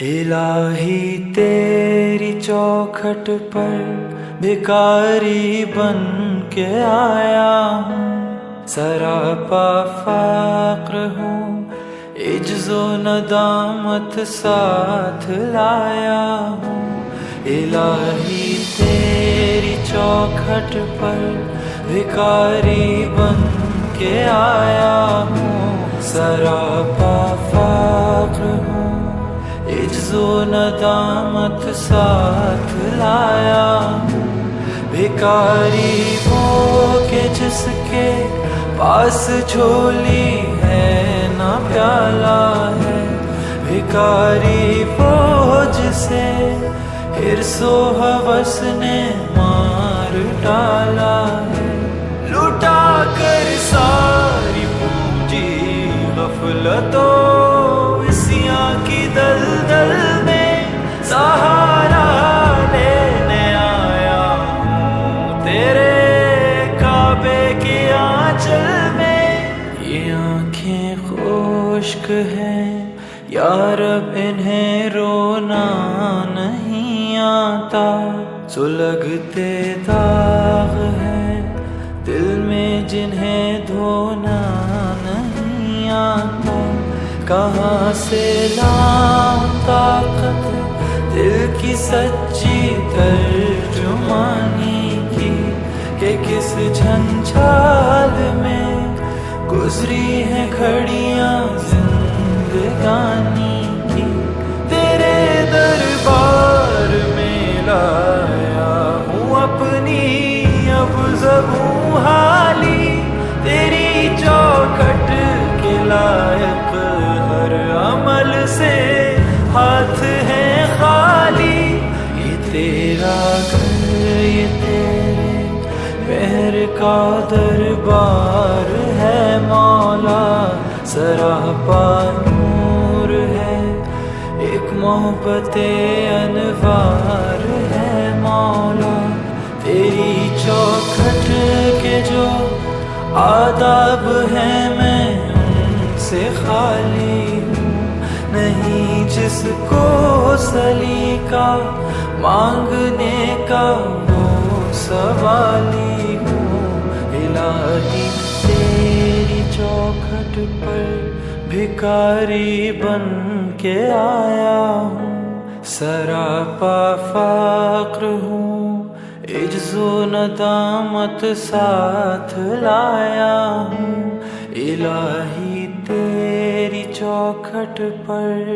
الہی تیری چوکھٹ پر بھکاری بن کے آیا ہوں، سراپا فقر ہوں، عجز و ندامت ساتھ لایا ہوں۔ الہی تیری چوکھٹ پر بھکاری بن کے آیا ہوں، سراپا فقر ہوں، عجز و ندامت ساتھ لایا ہوں۔ بھکاری وہ کہ جس کے پاس جھولی ہے نہ پیالہ ہے، بھکاری وہ جسے حرص و ہوس نے مار ڈالا ہے۔ لٹا کر ساری پونجی غفلت و عصیاں کی دلدل میں سہارا لینے آیا ہوں، تیرے کعبے کی آنچل میں۔ یہ آنکھیں خشک ہیں یا رب، انہیں رونا نہیں آتا، سلگتے داغ ہیں دل میں جنہیں دھونا نہیں آتا۔ کہاں سے لاؤں طاقت دل کی سچی ترجمانی کی، کہ کس جھنجھال میں گزری ہیں گھڑیاں زندگانی کی۔ تیرے دربار میں لایا ہوں اپنی اب زبوں حالی، تیری چوکھٹ کے لائق ہر عمل سے ہاتھ ہے خالی۔ یہ تیرا گھر، یہ تیرے مہر کا دربار ہے مولا، سراپا نور ہے، ایک محبت انوار ہے مولا۔ تیری چوکھٹ کے جو آداب ہیں میں ان سے خالی ہوں، نہیں جس کو سلیقہ مانگنے کا وہ سوالی ہوں۔ الہی تیری چوکھٹ پر بھکاری بن کے آیا ہوں، سراپا فقر ہوں، عجز و ندامت ساتھ لایا ہوں۔ الہی تیری چوکھٹ پر